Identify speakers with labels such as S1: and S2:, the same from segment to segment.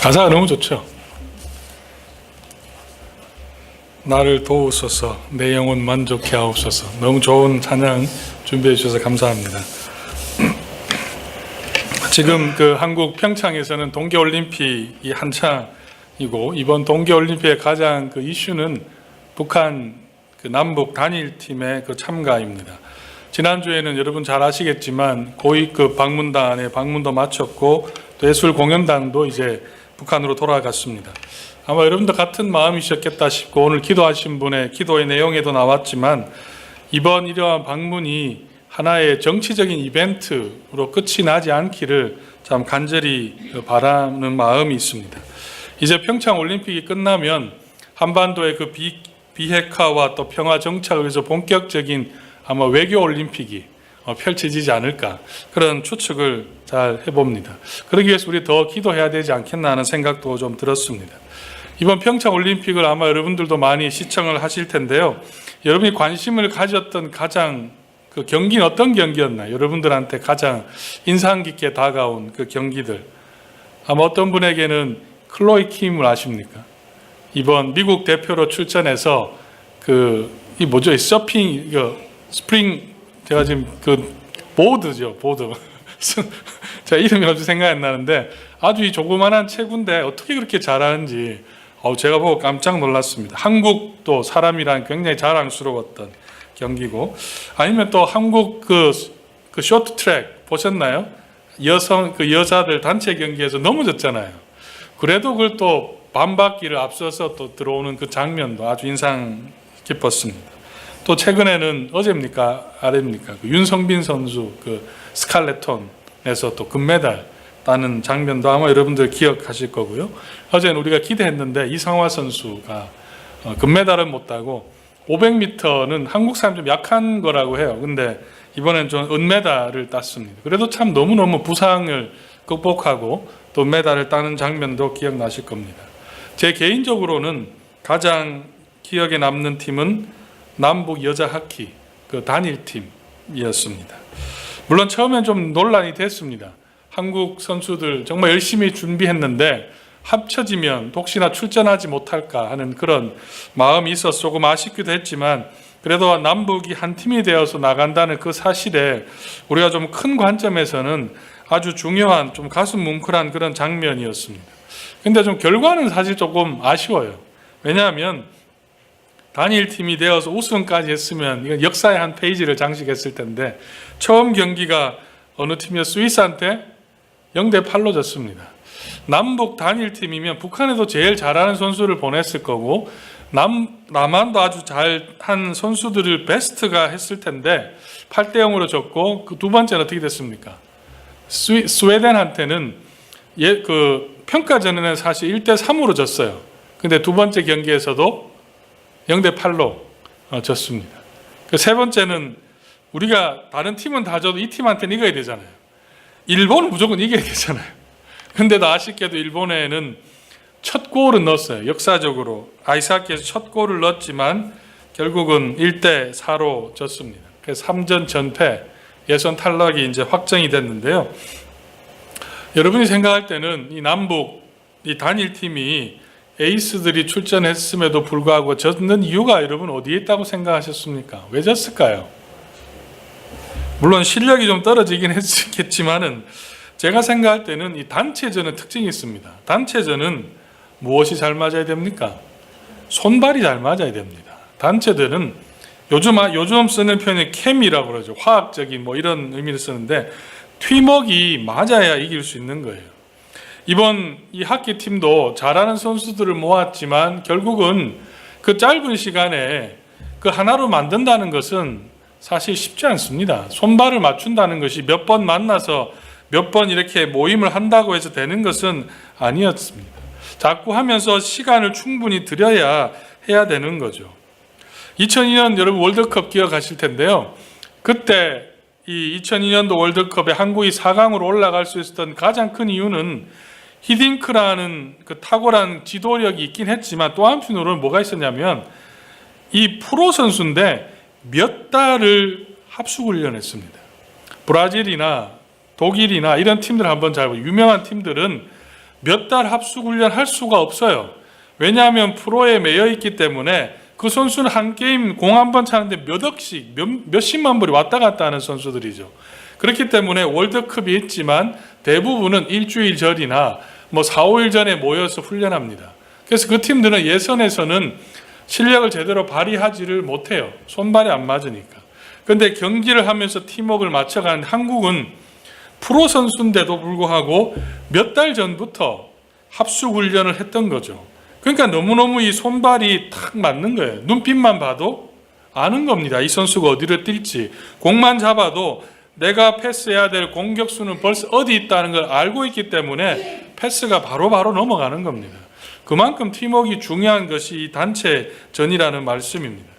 S1: 가사가 너무 좋죠. 나를 도우소서 내 영혼 만족해 하옵소서. 너무 좋은 찬양 준비해 주셔서 감사합니다. 지금 한국 평창에서는 동계올림픽이 한창이고, 이번 동계올림픽의 가장 이슈는 북한 남북 단일팀의 참가입니다. 지난주에는 여러분 잘 아시겠지만 고위급 방문단의 방문도 마쳤고, 또 예술 공연단도 이제 북한으로 돌아갔습니다. 아마 여러분도 같은 마음이셨겠다 싶고, 오늘 기도하신 분의 기도의 내용에도 나왔지만 이번 이러한 방문이 하나의 정치적인 이벤트로 끝이 나지 않기를 참 간절히 바라는 마음이 있습니다. 이제 평창 올림픽이 끝나면 한반도의 비핵화와 또 평화 정착을 위해서 본격적인 아마 외교 올림픽이 펼쳐지지 않을까, 그런 추측을 잘 해봅니다. 그러기 위해서 우리 더 기도해야 되지 않겠나 하는 생각도 좀 들었습니다. 이번 평창 올림픽을 아마 여러분들도 많이 시청을 하실 텐데요. 여러분이 관심을 가졌던 가장 경기는 어떤 경기였나요? 여러분들한테 가장 인상 깊게 다가온 경기들. 아마 어떤 분에게는 클로이 킴을 아십니까? 이번 미국 대표로 출전해서 이 뭐죠? 서핑, 스프링, 제가 지금 보드죠, 보드. 제가 이름이 어찌 생각이 안 나는데 아주 이 조그만한 체구인데 어떻게 그렇게 잘하는지 제가 보고 깜짝 놀랐습니다. 한국도 사람이란 굉장히 자랑스러웠던 경기고, 아니면 또 한국 쇼트트랙 보셨나요? 여자들 단체 경기에서 넘어졌잖아요. 그래도 그걸 또 반바퀴를 앞서서 또 들어오는 그 장면도 아주 인상 깊었습니다. 또 최근에는 어제입니까? 아래입니까? 윤성빈 선수 스칼레톤에서 또 금메달 따는 장면도 아마 여러분들 기억하실 거고요. 어제는 우리가 기대했는데 이상화 선수가 금메달은 못 따고 500m는 한국 사람 좀 약한 거라고 해요. 근데 이번엔 좀 은메달을 땄습니다. 그래도 참 너무너무 부상을 극복하고 또 메달을 따는 장면도 기억나실 겁니다. 제 개인적으로는 가장 기억에 남는 팀은 남북 여자 하키 단일팀이었습니다. 물론 처음엔 좀 논란이 됐습니다. 한국 선수들 정말 열심히 준비했는데 합쳐지면 혹시나 출전하지 못할까 하는 그런 마음이 있어서 조금 아쉽기도 했지만, 그래도 남북이 한 팀이 되어서 나간다는 그 사실에 우리가 좀 큰 관점에서는 아주 중요한, 좀 가슴 뭉클한 그런 장면이었습니다. 근데 좀 결과는 사실 조금 아쉬워요. 왜냐하면 단일팀이 되어서 우승까지 했으면 이건 역사의 한 페이지를 장식했을 텐데, 처음 경기가 어느 팀이었어요? 스위스한테 0대8로 졌습니다. 남북 단일팀이면 북한에도 제일 잘하는 선수를 보냈을 거고, 남한도 아주 잘한 선수들을 베스트가 했을 텐데 8대0으로 졌고, 두 번째는 어떻게 됐습니까? 스웨덴한테는 평가전에는 사실 1대3으로 졌어요. 근데 두 번째 경기에서도 0대8로 졌습니다. 세 번째는 우리가 다른 팀은 다 져도 이 팀한테는 이겨야 되잖아요. 일본은 무조건 이겨야 되잖아요. 근데도 아쉽게도 일본에는 첫 골은 넣었어요. 역사적으로 아이스하키에서 첫 골을 넣었지만 결국은 1대4로 졌습니다. 그래서 3전 전패, 예선 탈락이 이제 확정이 됐는데요. 여러분이 생각할 때는 이 남북 이 단일팀이 에이스들이 출전했음에도 불구하고 졌는 이유가 여러분 어디에 있다고 생각하셨습니까? 왜 졌을까요? 물론 실력이 좀 떨어지긴 했겠지만은, 제가 생각할 때는 이 단체전은 특징이 있습니다. 단체전은 무엇이 잘 맞아야 됩니까? 손발이 잘 맞아야 됩니다. 단체들은 요즘 쓰는 표현이 케미라고 그러죠. 화학적인 이런 의미를 쓰는데, 팀워크가 맞아야 이길 수 있는 거예요. 이번 이 하키 팀도 잘하는 선수들을 모았지만 결국은 그 짧은 시간에 하나로 만든다는 것은 사실 쉽지 않습니다. 손발을 맞춘다는 것이 몇 번 만나서 몇 번 이렇게 모임을 한다고 해서 되는 것은 아니었습니다. 자꾸 하면서 시간을 충분히 들여야 해야 되는 거죠. 2002년 여러분 월드컵 기억하실 텐데요. 그때 이 2002년도 월드컵에 한국이 4강으로 올라갈 수 있었던 가장 큰 이유는 히딩크라는 탁월한 지도력이 있긴 했지만, 또 한편으로는 뭐가 있었냐면 이 프로 선수인데 몇 달을 합숙훈련했습니다. 브라질이나 독일이나 이런 팀들 한번 잘 보세요. 유명한 팀들은 몇 달 합숙훈련 할 수가 없어요. 왜냐하면 프로에 매여 있기 때문에 그 선수는 한 게임 공 한 번 차는데 몇 억씩, 몇십만 불이 왔다 갔다 하는 선수들이죠. 그렇기 때문에 월드컵이 있지만 대부분은 일주일 전이나 4, 5일 전에 모여서 훈련합니다. 그래서 그 팀들은 예선에서는 실력을 제대로 발휘하지를 못해요. 손발이 안 맞으니까. 그런데 경기를 하면서 팀워크를 맞춰가는 한국은 프로 선수인데도 불구하고 몇 달 전부터 합숙훈련을 했던 거죠. 그러니까 너무너무 이 손발이 탁 맞는 거예요. 눈빛만 봐도 아는 겁니다. 이 선수가 어디를 뛸지. 공만 잡아도 내가 패스해야 될 공격수는 벌써 어디 있다는 걸 알고 있기 때문에 패스가 바로바로 넘어가는 겁니다. 그만큼 팀워크가 중요한 것이 이 단체전이라는 말씀입니다.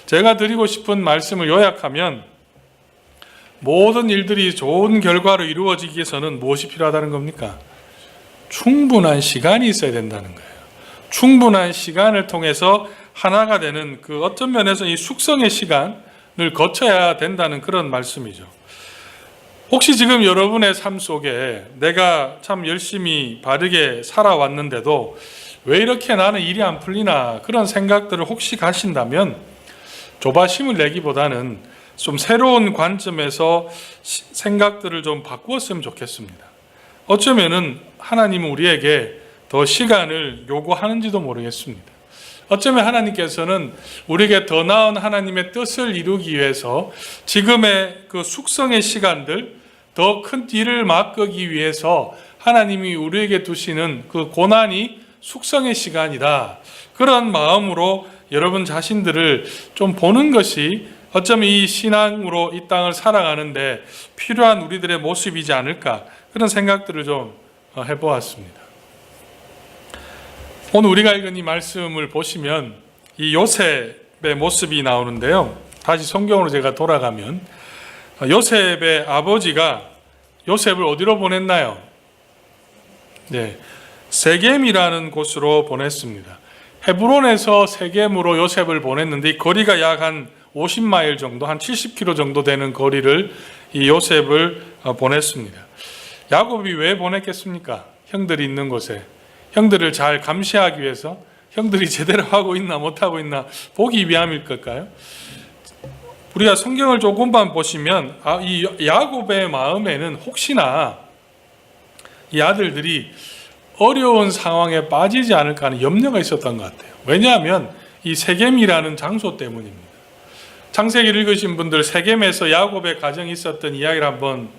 S1: 제가 드리고 싶은 말씀을 요약하면 모든 일들이 좋은 결과로 이루어지기 위해서는 무엇이 필요하다는 겁니까? 충분한 시간이 있어야 된다는 거예요. 충분한 시간을 통해서 하나가 되는 그 어떤 면에서 이 숙성의 시간을 거쳐야 된다는 그런 말씀이죠. 혹시 지금 여러분의 삶 속에 내가 참 열심히 바르게 살아왔는데도 왜 이렇게 나는 일이 안 풀리나 그런 생각들을 혹시 가신다면 조바심을 내기보다는 좀 새로운 관점에서 생각들을 좀 바꾸었으면 좋겠습니다. 어쩌면은 하나님은 우리에게 더 시간을 요구하는지도 모르겠습니다. 어쩌면 하나님께서는 우리에게 더 나은 하나님의 뜻을 이루기 위해서 지금의 그 숙성의 시간들, 더 큰 길을 막기 위해서 하나님이 우리에게 두시는 그 고난이 숙성의 시간이다. 그런 마음으로 여러분 자신들을 좀 보는 것이 어쩌면 이 신앙으로 이 땅을 살아가는데 필요한 우리들의 모습이지 않을까, 그런 생각들을 좀 해보았습니다. 오늘 우리가 읽은 이 말씀을 보시면 이 요셉의 모습이 나오는데요. 다시 성경으로 제가 돌아가면 요셉의 아버지가 요셉을 어디로 보냈나요? 네, 세겜이라는 곳으로 보냈습니다. 헤브론에서 세겜으로 요셉을 보냈는데 이 거리가 약 한 50마일 정도, 한 70km 정도 되는 거리를 이 요셉을 보냈습니다. 야곱이 왜 보냈겠습니까? 형들이 있는 곳에 형들을 잘 감시하기 위해서, 형들이 제대로 하고 있나 못하고 있나 보기 위함일 걸까요? 우리가 성경을 조금만 보시면 이 야곱의 마음에는 혹시나 이 아들들이 어려운 상황에 빠지지 않을까 하는 염려가 있었던 것 같아요. 왜냐하면 이 세겜이라는 장소 때문입니다. 창세기를 읽으신 분들 세겜에서 야곱의 가정이 있었던 이야기를 한번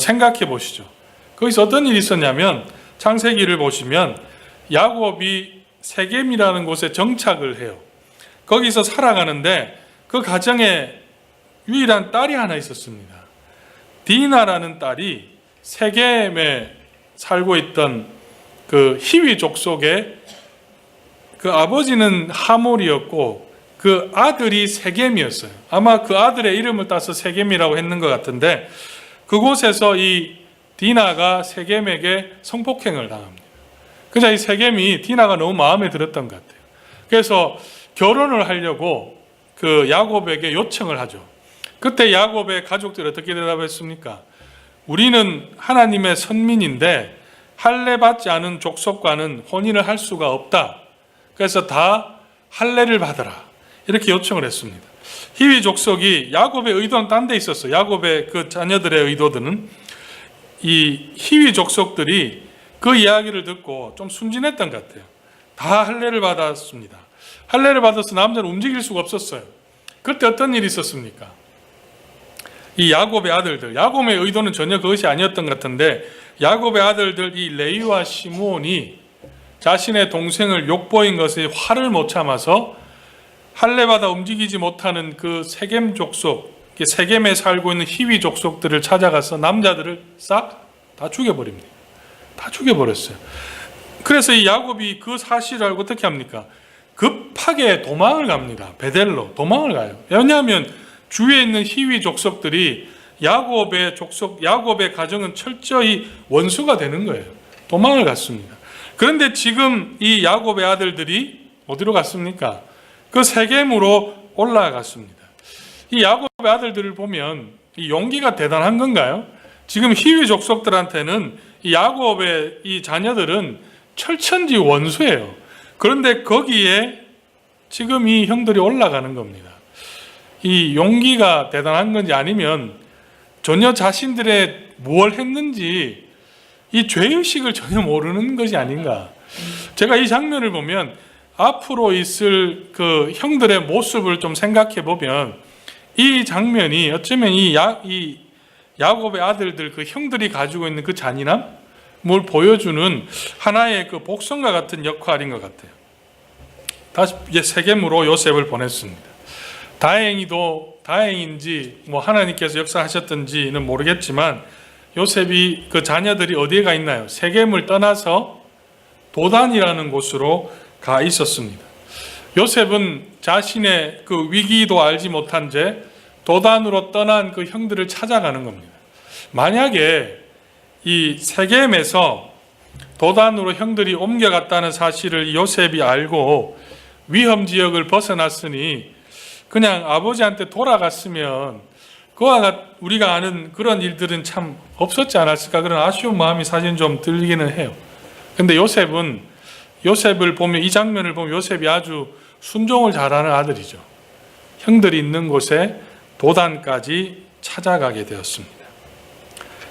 S1: 생각해 보시죠. 거기서 어떤 일이 있었냐면 창세기를 보시면 야곱이 세겜이라는 곳에 정착을 해요. 거기서 살아가는데 그 가정에 유일한 딸이 하나 있었습니다. 디나라는 딸이 세겜에 살고 있던 그 히위 족속의 그 아버지는 하몰이었고 그 아들이 세겜이었어요. 아마 그 아들의 이름을 따서 세겜이라고 했는 것 같은데 그곳에서 이 디나가 세겜에게 성폭행을 당합니다. 그래서 이 세겜이 디나가 너무 마음에 들었던 것 같아요. 그래서 결혼을 하려고 그 야곱에게 요청을 하죠. 그때 야곱의 가족들이 어떻게 대답했습니까? 우리는 하나님의 선민인데 할례 받지 않은 족속과는 혼인을 할 수가 없다. 그래서 다 할례를 받아라. 이렇게 요청을 했습니다. 히위 족속이 야곱의 의도는 딴 데 있었어요. 야곱의 그 자녀들의 의도들은 이 히위 족속들이 그 이야기를 듣고 좀 순진했던 것 같아요. 다 할례를 받았습니다. 할례를 받아서 남자는 움직일 수가 없었어요. 그때 어떤 일이 있었습니까? 이 야곱의 아들들, 야곱의 의도는 전혀 그것이 아니었던 것 같은데 야곱의 아들들 이 레위와 시므온이 자신의 동생을 욕보인 것에 화를 못 참아서 할례받아 움직이지 못하는 그 세겜 족속, 세겜에 살고 있는 히위 족속들을 찾아가서 남자들을 싹 다 죽여버립니다. 다 죽여버렸어요. 그래서 이 야곱이 그 사실을 알고 어떻게 합니까? 급하게 도망을 갑니다. 베델로 도망을 가요. 왜냐하면 주위에 있는 히위 족속들이 야곱의 가정은 철저히 원수가 되는 거예요. 도망을 갔습니다. 그런데 지금 이 야곱의 아들들이 어디로 갔습니까? 그 세겜으로 올라갔습니다. 이 야곱의 아들들을 보면 이 용기가 대단한 건가요? 지금 히위 족속들한테는 이 야곱의 이 자녀들은 철천지 원수예요. 그런데 거기에 지금 이 형들이 올라가는 겁니다. 이 용기가 대단한 건지 아니면 전혀 자신들의 무엇을 했는지 이 죄의식을 전혀 모르는 것이 아닌가. 제가 이 장면을 보면 앞으로 있을 그 형들의 모습을 좀 생각해 보면 이 장면이 어쩌면 이 야곱의 아들들 그 형들이 가지고 있는 그 잔인함을 보여주는 하나의 그 복선과 같은 역할인 것 같아요. 다시 이제 세겜으로 요셉을 보냈습니다. 다행인지 뭐 하나님께서 역사하셨던지는 모르겠지만 요셉이 그 자녀들이 어디에 가 있나요? 세겜을 떠나서 도단이라는 곳으로 가 있었습니다. 요셉은 자신의 그 위기도 알지 못한 채 도단으로 떠난 그 형들을 찾아가는 겁니다. 만약에 이 세겜에서 도단으로 형들이 옮겨갔다는 사실을 요셉이 알고 위험 지역을 벗어났으니 그냥 아버지한테 돌아갔으면 그와 우리가 아는 그런 일들은 참 없었지 않았을까, 그런 아쉬운 마음이 사실 좀 들기는 해요. 근데 요셉을 보면, 이 장면을 보면 요셉이 아주 순종을 잘하는 아들이죠. 형들이 있는 곳에 도단까지 찾아가게 되었습니다.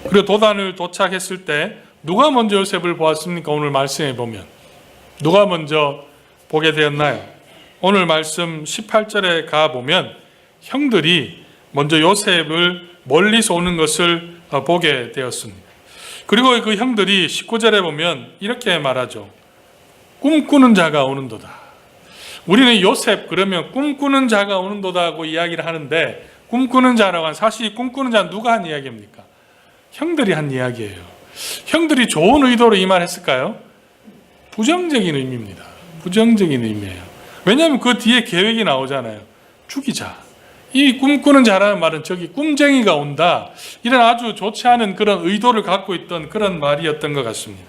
S1: 그리고 도단을 도착했을 때 누가 먼저 요셉을 보았습니까? 오늘 말씀에 보면 누가 먼저 보게 되었나요? 오늘 말씀 18절에 가보면 형들이 먼저 요셉을 멀리서 오는 것을 보게 되었습니다. 그리고 그 형들이 19절에 보면 이렇게 말하죠. 꿈꾸는 자가 오는도다. 우리는 요셉 그러면 꿈꾸는 자가 오는도다고 이야기를 하는데, 꿈꾸는 자라고 한, 사실 꿈꾸는 자는 누가 한 이야기입니까? 형들이 한 이야기예요. 형들이 좋은 의도로 이 말 했을까요? 부정적인 의미입니다. 부정적인 의미예요. 왜냐하면 그 뒤에 계획이 나오잖아요. 죽이자. 이 꿈꾸는 자라는 말은 저기 꿈쟁이가 온다, 이런 아주 좋지 않은 그런 의도를 갖고 있던 그런 말이었던 것 같습니다.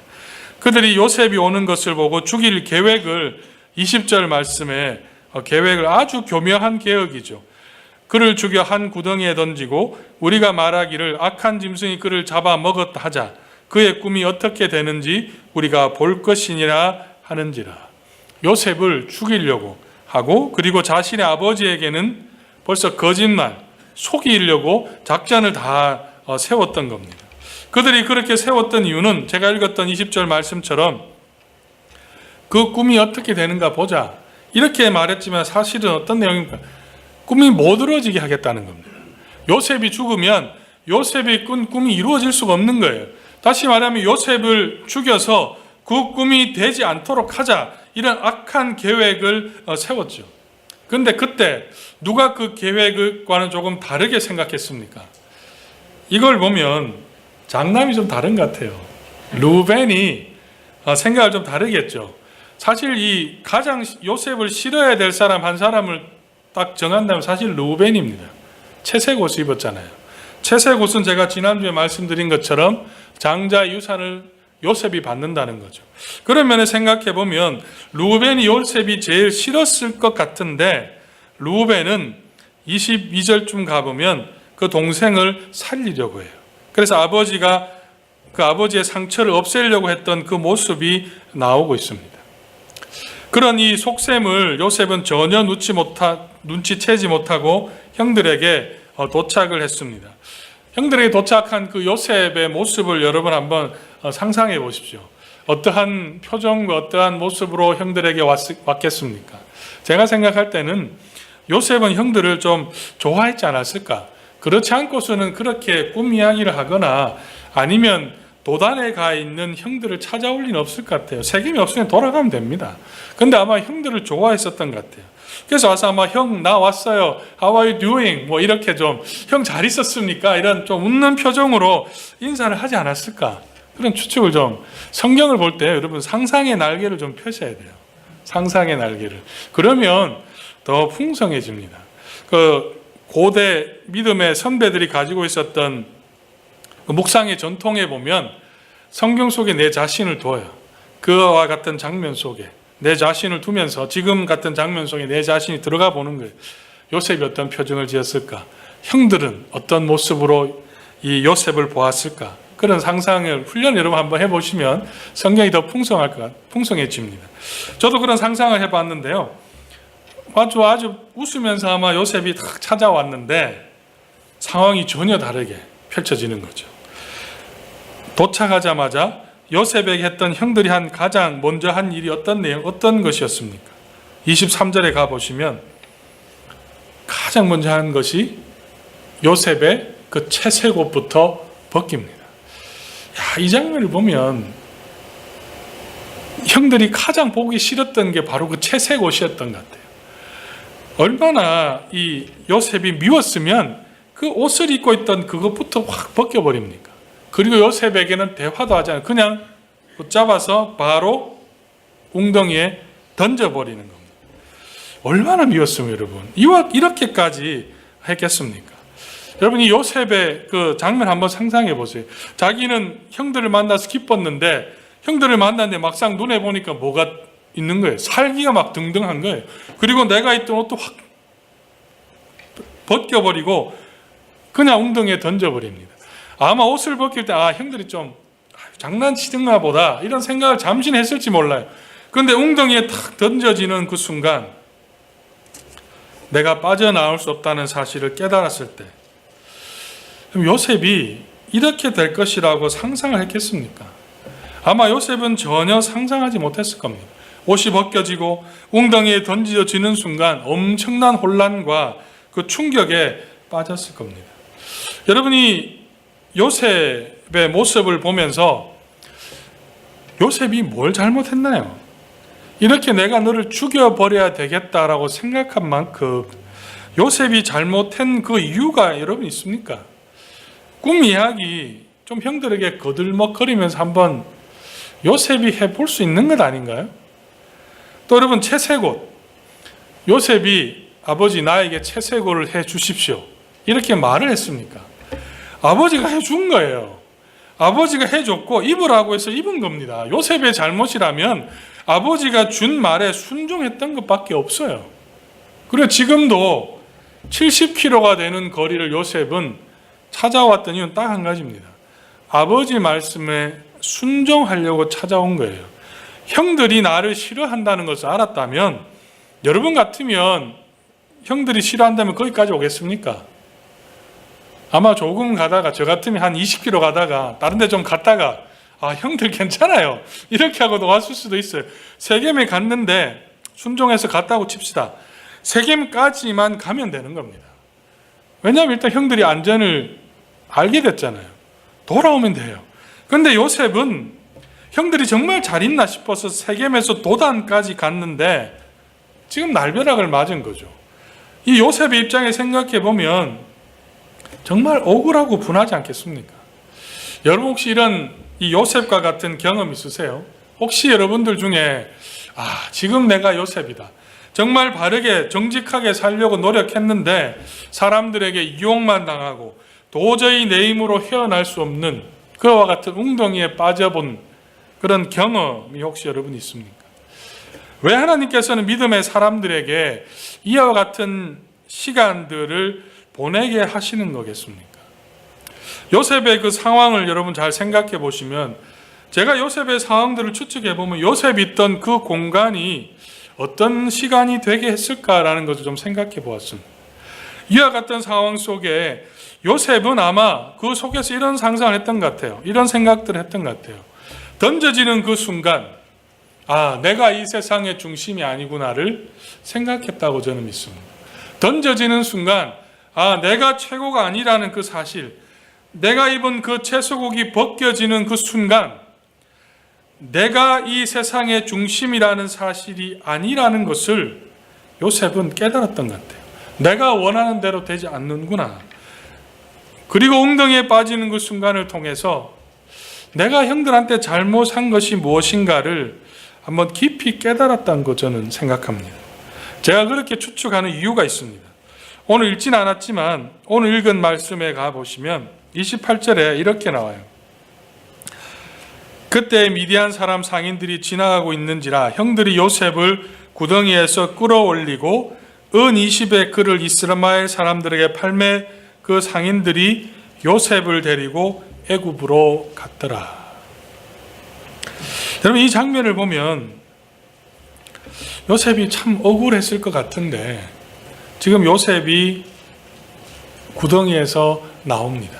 S1: 그들이 요셉이 오는 것을 보고 죽일 계획을 20절 말씀에 계획을 아주 교묘한 계획이죠. 그를 죽여 한 구덩이에 던지고 우리가 말하기를 악한 짐승이 그를 잡아먹었다 하자. 그의 꿈이 어떻게 되는지 우리가 볼 것이니라 하는지라. 요셉을 죽이려고 하고, 그리고 자신의 아버지에게는 벌써 거짓말, 속이려고 작전을 다 세웠던 겁니다. 그들이 그렇게 세웠던 이유는 제가 읽었던 20절 말씀처럼 그 꿈이 어떻게 되는가 보자, 이렇게 말했지만 사실은 어떤 내용입니까? 꿈이 못 이루어지게 하겠다는 겁니다. 요셉이 죽으면 요셉의 꾼 꿈이 이루어질 수가 없는 거예요. 다시 말하면 요셉을 죽여서 그 꿈이 되지 않도록 하자, 이런 악한 계획을 세웠죠. 그런데 그때 누가 그 계획과는 조금 다르게 생각했습니까? 이걸 보면 장남이 좀 다른 것 같아요. 루벤이 생각을 좀 다르겠죠. 사실 이 가장 요셉을 싫어야 될 사람 한 사람을 딱 정한다면 사실 루벤입니다. 채색 옷을 입었잖아요. 채색 옷은 제가 지난주에 말씀드린 것처럼 장자 유산을 요셉이 받는다는 거죠. 그런 면에 생각해 보면 루벤이 요셉이 제일 싫었을 것 같은데, 루벤은 22절쯤 가보면 그 동생을 살리려고 해요. 그래서 아버지가 그 아버지의 상처를 없애려고 했던 그 모습이 나오고 있습니다. 그런 이 속셈을 요셉은 전혀 눈치채지 못하고 형들에게 도착을 했습니다. 형들에게 도착한 그 요셉의 모습을 여러분 한번 상상해 보십시오. 어떠한 표정과 어떠한 모습으로 형들에게 왔겠습니까? 제가 생각할 때는 요셉은 형들을 좀 좋아했지 않았을까? 그렇지 않고서는 그렇게 꿈 이야기를 하거나 아니면 도단에 가 있는 형들을 찾아올 리는 없을 것 같아요. 세겜이 없으면 돌아가면 됩니다. 근데 아마 형들을 좋아했었던 것 같아요. 그래서 와서 아마 형 나 왔어요, How are you doing? 뭐 이렇게 좀 형 잘 있었습니까? 이런 좀 웃는 표정으로 인사를 하지 않았을까? 그런 추측을 좀, 성경을 볼 때 여러분 상상의 날개를 좀 펴셔야 돼요. 상상의 날개를. 그러면 더 풍성해집니다. 그 고대 믿음의 선배들이 가지고 있었던 그 묵상의 전통에 보면 성경 속에 내 자신을 둬요. 그와 같은 장면 속에 내 자신을 두면서 지금 같은 장면 속에 내 자신이 들어가 보는 거예요. 요셉이 어떤 표정을 지었을까? 형들은 어떤 모습으로 이 요셉을 보았을까? 그런 상상을 훈련 여러분 한번 해보시면 성경이 더 풍성해집니다. 저도 그런 상상을 해봤는데요. 아주 웃으면서 아마 요셉이 딱 찾아왔는데 상황이 전혀 다르게 펼쳐지는 거죠. 도착하자마자 요셉에게 했던 형들이 가장 먼저 한 일이 어떤 것이었습니까? 23절에 가보시면 가장 먼저 한 것이 요셉의 그 채색옷부터 벗깁니다. 이 장면을 보면 형들이 가장 보기 싫었던 게 바로 그 채색옷이었던 것 같아요. 얼마나 이 요셉이 미웠으면 그 옷을 입고 있던 그것부터 확 벗겨버립니까? 그리고 요셉에게는 대화도 하지 않아요. 그냥 붙잡아서 바로 웅덩이에 던져버리는 겁니다. 얼마나 미웠으면 여러분 이렇게까지 했겠습니까? 여러분 이 요셉의 그 장면 한번 상상해 보세요. 자기는 형들을 만나서 기뻤는데 형들을 만났는데 막상 눈에 보니까 뭐가 있는 거예요. 살기가 막 등등한 거예요. 그리고 내가 입던 옷도 확 벗겨버리고 그냥 웅덩이에 던져버립니다. 아마 옷을 벗길 때 형들이 좀 장난치든가 보다 이런 생각을 잠시 했을지 몰라요. 그런데 웅덩이에 탁 던져지는 그 순간 내가 빠져나올 수 없다는 사실을 깨달았을 때 요셉이 이렇게 될 것이라고 상상을 했겠습니까? 아마 요셉은 전혀 상상하지 못했을 겁니다. 옷이 벗겨지고 웅덩이에 던져지는 순간 엄청난 혼란과 그 충격에 빠졌을 겁니다. 여러분이 요셉의 모습을 보면서 요셉이 뭘 잘못했나요? 이렇게 내가 너를 죽여버려야 되겠다라고 생각한 만큼 요셉이 잘못한 그 이유가 여러분 있습니까? 꿈 이야기 좀 형들에게 거들먹거리면서 한번 요셉이 해볼 수 있는 것 아닌가요? 또 여러분 채색옷, 요셉이 아버지 나에게 채색옷을 해 주십시오 이렇게 말을 했습니까? 아버지가 해준 거예요. 아버지가 해줬고 입으라고 해서 입은 겁니다. 요셉의 잘못이라면 아버지가 준 말에 순종했던 것밖에 없어요. 그리고 지금도 70km가 되는 거리를 요셉은 찾아왔던 이유는 딱 한 가지입니다. 아버지 말씀에 순종하려고 찾아온 거예요. 형들이 나를 싫어한다는 것을 알았다면 여러분 같으면 형들이 싫어한다면 거기까지 오겠습니까? 아마 조금 가다가 저 같으면 한 20km 가다가 다른 데 좀 갔다가 형들 괜찮아요 이렇게 하고도 왔을 수도 있어요. 세겜에 갔는데 순종해서 갔다고 칩시다. 세겜까지만 가면 되는 겁니다. 왜냐하면 일단 형들이 안전을 알게 됐잖아요. 돌아오면 돼요. 그런데 요셉은 형들이 정말 잘 있나 싶어서 세겜에서 도단까지 갔는데 지금 날벼락을 맞은 거죠. 이 요셉의 입장에 생각해 보면 정말 억울하고 분하지 않겠습니까? 여러분 혹시 이런 이 요셉과 같은 경험 있으세요? 혹시 여러분들 중에 지금 내가 요셉이다. 정말 바르게 정직하게 살려고 노력했는데 사람들에게 유혹만 당하고 도저히 내 힘으로 헤어날 수 없는 그와 같은 웅덩이에 빠져본 그런 경험이 혹시 여러분 있습니까? 왜 하나님께서는 믿음의 사람들에게 이와 같은 시간들을 보내게 하시는 거겠습니까? 요셉의 그 상황을 여러분 잘 생각해 보시면 제가 요셉의 상황들을 추측해 보면 요셉이 있던 그 공간이 어떤 시간이 되게 했을까라는 것을 좀 생각해 보았습니다. 이와 같은 상황 속에 요셉은 아마 그 속에서 이런 상상을 했던 것 같아요. 이런 생각들을 했던 것 같아요. 던져지는 그 순간 내가 이 세상의 중심이 아니구나를 생각했다고 저는 믿습니다. 던져지는 순간 내가 최고가 아니라는 그 사실, 내가 입은 그 채소국이 벗겨지는 그 순간 내가 이 세상의 중심이라는 사실이 아니라는 것을 요셉은 깨달았던 것 같아요. 내가 원하는 대로 되지 않는구나. 그리고 웅덩이에 빠지는 그 순간을 통해서 내가 형들한테 잘못한 것이 무엇인가를 한번 깊이 깨달았다는 거 저는 생각합니다. 제가 그렇게 추측하는 이유가 있습니다. 오늘 읽진 않았지만 오늘 읽은 말씀에 가보시면 28절에 이렇게 나와요. 그때 미디안 사람 상인들이 지나가고 있는지라 형들이 요셉을 구덩이에서 끌어올리고 은 20의 그를 이스라엘 사람들에게 팔매 그 상인들이 요셉을 데리고 애굽으로 갔더라. 여러분, 이 장면을 보면 요셉이 참 억울했을 것 같은데 지금 요셉이 구덩이에서 나옵니다.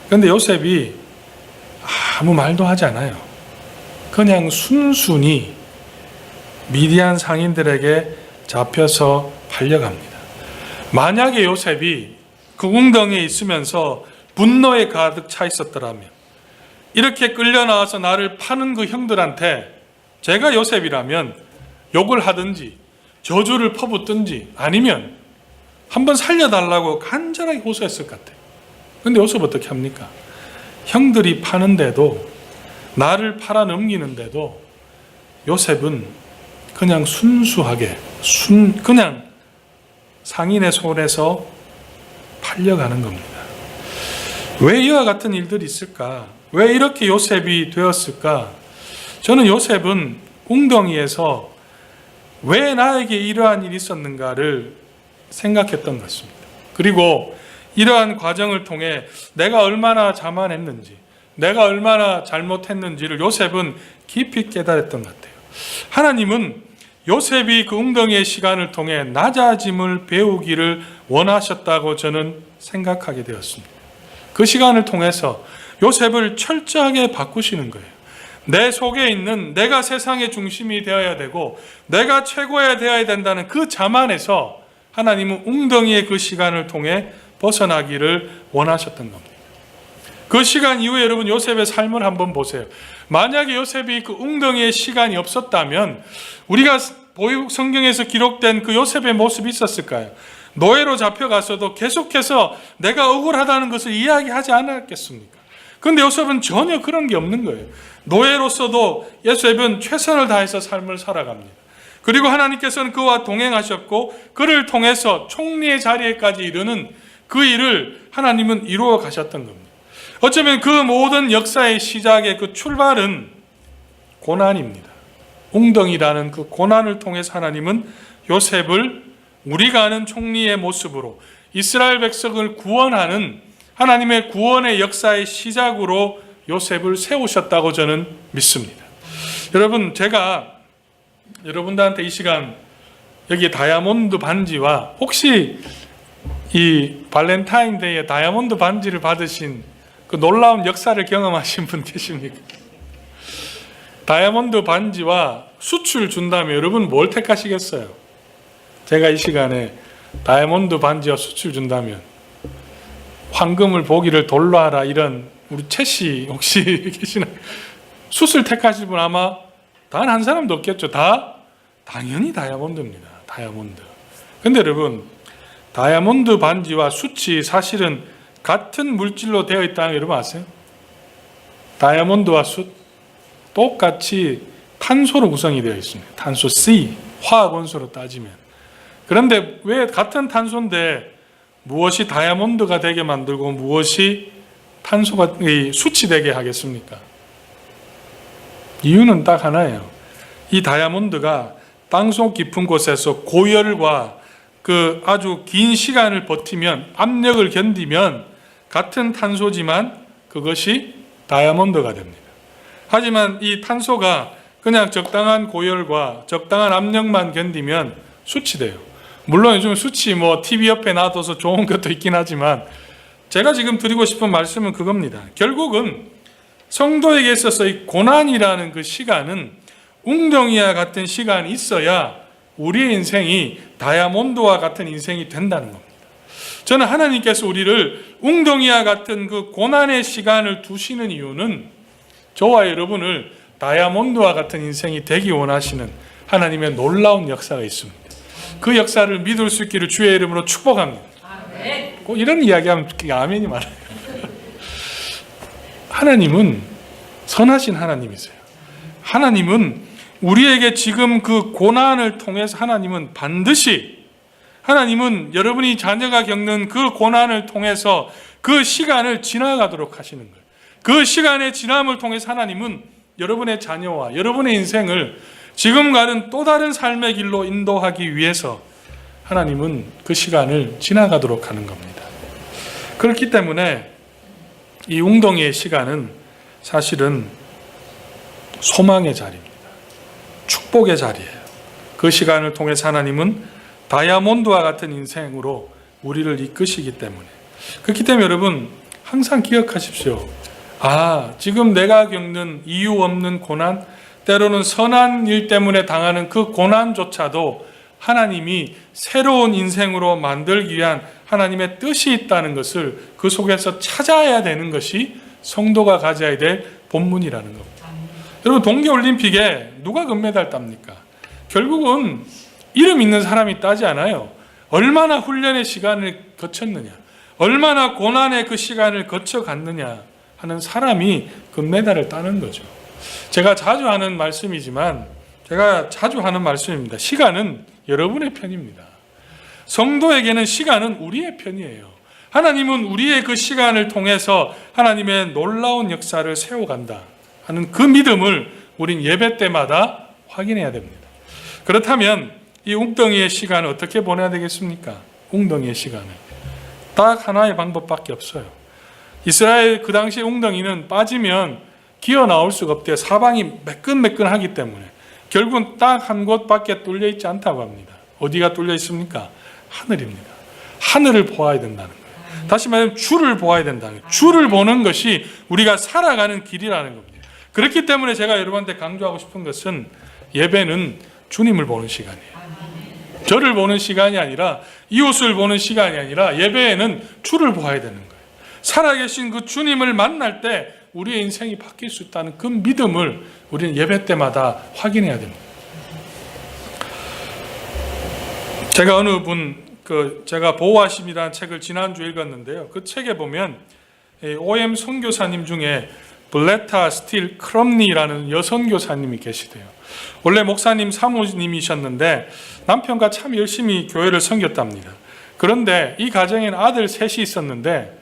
S1: 그런데 요셉이 아무 말도 하지 않아요. 그냥 순순히 미디안 상인들에게 잡혀서 팔려갑니다. 만약에 요셉이 그 웅덩이에 있으면서 분노에 가득 차 있었더라면, 이렇게 끌려 나와서 나를 파는 그 형들한테 제가 요셉이라면 욕을 하든지 저주를 퍼붓든지 아니면 한번 살려달라고 간절하게 호소했을 것 같아요. 근데 요셉 어떻게 합니까? 형들이 파는데도, 나를 팔아 넘기는데도 요셉은 그냥 순수하게 그냥 상인의 손에서 팔려가는 겁니다. 왜 이와 같은 일들이 있을까? 왜 이렇게 요셉이 되었을까? 저는 요셉은 웅덩이에서 왜 나에게 이러한 일이 있었는가를 생각했던 것 같습니다. 그리고 이러한 과정을 통해 내가 얼마나 자만했는지, 내가 얼마나 잘못했는지를 요셉은 깊이 깨달았던 것 같아요. 하나님은 요셉이 그 웅덩이의 시간을 통해 낮아짐을 배우기를 원하셨다고 저는 생각하게 되었습니다. 그 시간을 통해서 요셉을 철저하게 바꾸시는 거예요. 내 속에 있는 내가 세상의 중심이 되어야 되고 내가 최고야 되어야 된다는 그 자만에서 하나님은 웅덩이의 그 시간을 통해 벗어나기를 원하셨던 겁니다. 그 시간 이후에 여러분 요셉의 삶을 한번 보세요. 만약에 요셉이 그 웅덩이의 시간이 없었다면 우리가 성경에서 기록된 그 요셉의 모습이 있었을까요? 노예로 잡혀가서도 계속해서 내가 억울하다는 것을 이야기하지 않았겠습니까? 그런데 요셉은 전혀 그런 게 없는 거예요. 노예로서도 요셉은 최선을 다해서 삶을 살아갑니다. 그리고 하나님께서는 그와 동행하셨고 그를 통해서 총리의 자리에까지 이르는 그 일을 하나님은 이루어 가셨던 겁니다. 어쩌면 그 모든 역사의 시작의 그 출발은 고난입니다. 웅덩이라는 그 고난을 통해서 하나님은 요셉을 우리가 아는 총리의 모습으로 이스라엘 백성을 구원하는 하나님의 구원의 역사의 시작으로 요셉을 세우셨다고 저는 믿습니다. 여러분, 제가 여러분들한테 이 시간 여기 다이아몬드 반지와 혹시 이 발렌타인데이에 다이아몬드 반지를 받으신 그 놀라운 역사를 경험하신 분 계십니까? 다이아몬드 반지와 숯을 준다면 여러분 뭘 택하시겠어요? 제가 이 시간에 다이아몬드 반지와 숯을 준다면 황금을 보기를 돌로 하라 이런 우리 최씨 혹시 계시나요? 숯을 택하실 분 아마 단 한 사람도 없겠죠. 당연히 다이아몬드입니다. 다이아몬드. 근데 여러분 다이아몬드 반지와 숯이 사실은 같은 물질로 되어 있다는 거 여러분 아세요? 다이아몬드와 숯 똑같이 탄소로 구성이 되어 있습니다. 탄소 C, 화학 원소로 따지면. 그런데 왜 같은 탄소인데 무엇이 다이아몬드가 되게 만들고 무엇이 숯이 되게 하겠습니까? 이유는 딱 하나예요. 이 다이아몬드가 땅속 깊은 곳에서 고열과 그 아주 긴 시간을 버티면, 압력을 견디면 같은 탄소지만 그것이 다이아몬드가 됩니다. 하지만 이 탄소가 그냥 적당한 고열과 적당한 압력만 견디면 숯이 돼요. 물론 요즘 숯이 TV 옆에 놔둬서 좋은 것도 있긴 하지만 제가 지금 드리고 싶은 말씀은 그겁니다. 결국은 성도에게 있어서 이 고난이라는 그 시간은 웅덩이와 같은 시간이 있어야 우리의 인생이 다이아몬드와 같은 인생이 된다는 겁니다. 저는 하나님께서 우리를 웅덩이와 같은 그 고난의 시간을 두시는 이유는 저와 여러분을 다이아몬드와 같은 인생이 되기 원하시는 하나님의 놀라운 역사가 있습니다. 그 역사를 믿을 수 있기를 주의 이름으로 축복합니다. 아멘. 꼭 이런 이야기하면 아멘이 많아요. 하나님은 선하신 하나님이세요. 하나님은 우리에게 지금 그 고난을 통해서 하나님은 반드시 여러분이 자녀가 겪는 그 고난을 통해서 그 시간을 지나가도록 하시는 거예요. 그 시간의 지남을 통해서 하나님은 여러분의 자녀와 여러분의 인생을 지금과는 또 다른 삶의 길로 인도하기 위해서 하나님은 그 시간을 지나가도록 하는 겁니다. 그렇기 때문에 이 웅덩이의 시간은 사실은 소망의 자리입니다. 축복의 자리예요. 그 시간을 통해서 하나님은 다이아몬드와 같은 인생으로 우리를 이끄시기 때문에. 그렇기 때문에 여러분 항상 기억하십시오. 지금 내가 겪는 이유 없는 고난, 때로는 선한 일 때문에 당하는 그 고난조차도 하나님이 새로운 인생으로 만들기 위한 하나님의 뜻이 있다는 것을 그 속에서 찾아야 되는 것이 성도가 가져야 될 본문이라는 겁니다. 여러분 동계올림픽에 누가 금메달 땁니까? 결국은 이름 있는 사람이 따지 않아요. 얼마나 훈련의 시간을 거쳤느냐, 얼마나 고난의 그 시간을 거쳐갔느냐 하는 사람이 금메달을 따는 거죠. 제가 자주 하는 말씀입니다. 시간은 여러분의 편입니다. 성도에게는 시간은 우리의 편이에요. 하나님은 우리의 그 시간을 통해서 하나님의 놀라운 역사를 세워간다 하는 그 믿음을 우린 예배 때마다 확인해야 됩니다. 그렇다면 이 웅덩이의 시간을 어떻게 보내야 되겠습니까? 웅덩이의 시간을 딱 하나의 방법밖에 없어요. 이스라엘 그 당시 웅덩이는 빠지면 기어 나올 수가 없대요. 사방이 매끈매끈하기 때문에. 결국은 딱 한 곳밖에 뚫려 있지 않다고 합니다. 어디가 뚫려 있습니까? 하늘입니다. 하늘을 보아야 된다는 거예요. 다시 말하면 주를 보아야 된다는 거예요. 주를 보는 것이 우리가 살아가는 길이라는 겁니다. 그렇기 때문에 제가 여러분한테 강조하고 싶은 것은 예배는 주님을 보는 시간이에요. 저를 보는 시간이 아니라 이웃을 보는 시간이 아니라 예배에는 주를 보아야 되는 거예요. 살아계신 그 주님을 만날 때 우리의 인생이 바뀔 수 있다는 그 믿음을 우리는 예배 때마다 확인해야 됩니다. 제가 어느 제가 보호하심이라는 책을 지난주에 읽었는데요. 그 책에 보면 OM 선교사님 중에 블레타 스틸 크럼니라는 여선교사님이 계시대요. 원래 목사님 사모님이셨는데 남편과 참 열심히 교회를 섬겼답니다. 그런데 이 가정에는 아들 셋이 있었는데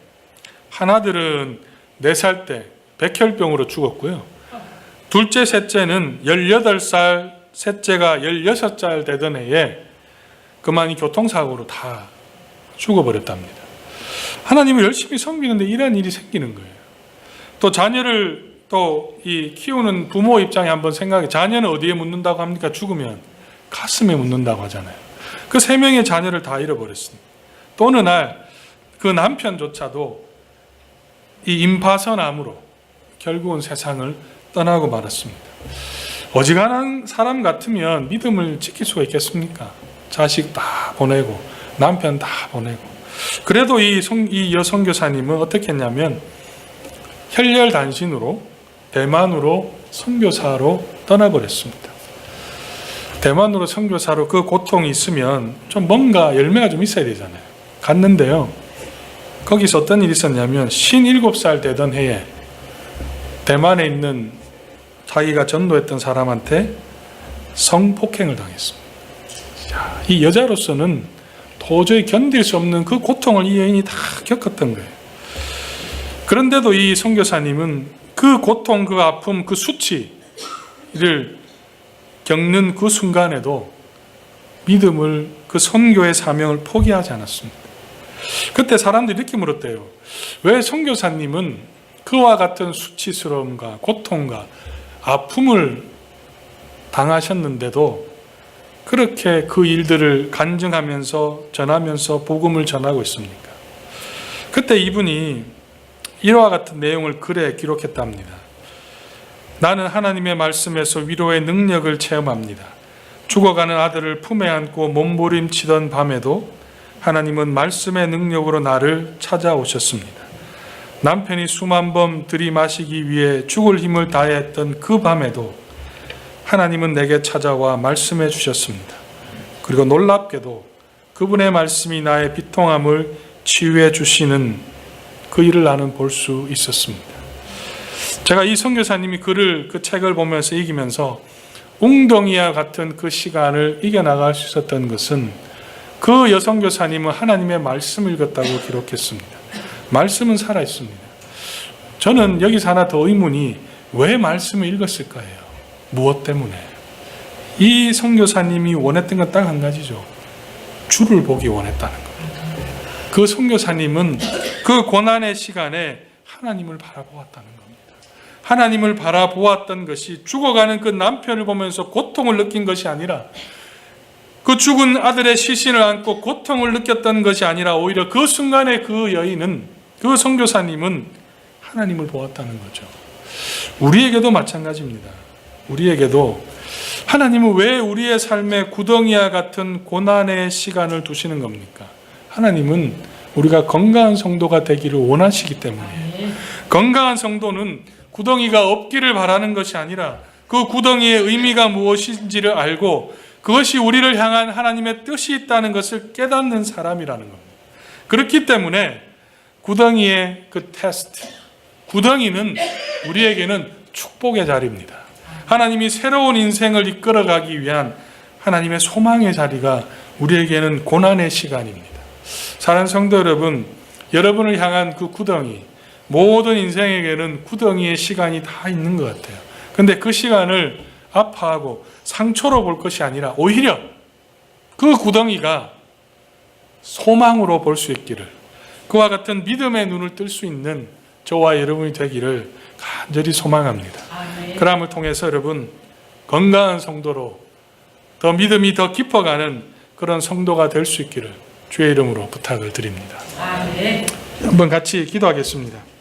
S1: 한 아들은 4살 때 백혈병으로 죽었고요. 둘째, 셋째는 18살, 셋째가 16살 되던 해에 그만 교통사고로 다 죽어버렸답니다. 하나님을 열심히 섬기는데 이런 일이 생기는 거예요. 또 자녀를 키우는 부모 입장에 한번 생각해. 자녀는 어디에 묻는다고 합니까? 죽으면 가슴에 묻는다고 하잖아요. 그 3명의 자녀를 다 잃어버렸습니다. 또 어느 날 그 남편조차도 이 임파선암으로 결국은 세상을 떠나고 말았습니다. 어지간한 사람 같으면 믿음을 지킬 수가 있겠습니까? 자식 다 보내고 남편 다 보내고. 그래도 이 여선교사님은 어떻게 했냐면 혈혈단신으로 대만으로 선교사로 떠나버렸습니다. 대만으로 선교사로 그 고통이 있으면 좀 뭔가 열매가 좀 있어야 되잖아요. 갔는데요. 거기서 어떤 일이 있었냐면 57살 되던 해에 대만에 있는 자기가 전도했던 사람한테 성폭행을 당했습니다. 이 여자로서는 도저히 견딜 수 없는 그 고통을 이 여인이 다 겪었던 거예요. 그런데도 이 선교사님은 그 고통, 그 아픔, 그 수치를 겪는 그 순간에도 믿음을, 그 선교의 사명을 포기하지 않았습니다. 그때 사람들이 이렇게 물었대요. 왜 선교사님은 그와 같은 수치스러움과 고통과 아픔을 당하셨는데도 그렇게 그 일들을 간증하면서 전하면서 복음을 전하고 있습니까? 그때 이분이 이와 같은 내용을 글에 기록했답니다. 나는 하나님의 말씀에서 위로의 능력을 체험합니다. 죽어가는 아들을 품에 안고 몸부림치던 밤에도 하나님은 말씀의 능력으로 나를 찾아오셨습니다. 남편이 숨 한 번 들이마시기 위해 죽을 힘을 다했던 그 밤에도 하나님은 내게 찾아와 말씀해 주셨습니다. 그리고 놀랍게도 그분의 말씀이 나의 비통함을 치유해 주시는 그 일을 나는 볼 수 있었습니다. 제가 이 선교사님이 그 책을 보면서 이기면서 웅덩이와 같은 그 시간을 이겨나갈 수 있었던 것은 그 여선교사님은 하나님의 말씀을 읽었다고 기록했습니다. 말씀은 살아있습니다. 저는 여기서 하나 더 의문이 왜 말씀을 읽었을까요? 무엇 때문에? 이 선교사님이 원했던 건 딱 한 가지죠. 주를 보기 원했다는 겁니다. 그 선교사님은 그 고난의 시간에 하나님을 바라보았다는 겁니다. 하나님을 바라보았던 것이 죽어가는 그 남편을 보면서 고통을 느낀 것이 아니라, 그 죽은 아들의 시신을 안고 고통을 느꼈던 것이 아니라 오히려 그 순간에 그 여인은, 그 선교사님은 하나님을 보았다는 거죠. 우리에게도 마찬가지입니다. 우리에게도 하나님은 왜 우리의 삶에 구덩이와 같은 고난의 시간을 두시는 겁니까? 하나님은 우리가 건강한 성도가 되기를 원하시기 때문이에요. 건강한 성도는 구덩이가 없기를 바라는 것이 아니라 그 구덩이의 의미가 무엇인지를 알고 그것이 우리를 향한 하나님의 뜻이 있다는 것을 깨닫는 사람이라는 겁니다. 그렇기 때문에 구덩이의 그 테스트, 구덩이는 우리에게는 축복의 자리입니다. 하나님이 새로운 인생을 이끌어가기 위한 하나님의 소망의 자리가 우리에게는 고난의 시간입니다. 사랑하는 성도 여러분, 여러분을 향한 그 구덩이, 모든 인생에게는 구덩이의 시간이 다 있는 것 같아요. 근데 그 시간을 아파하고 상처로 볼 것이 아니라 오히려 그 구덩이가 소망으로 볼 수 있기를, 그와 같은 믿음의 눈을 뜰 수 있는 저와 여러분이 되기를 간절히 소망합니다. 그럼을 통해서 여러분 건강한 성도로 더 믿음이 더 깊어가는 그런 성도가 될 수 있기를 주의 이름으로 부탁을 드립니다. 한번 같이 기도하겠습니다.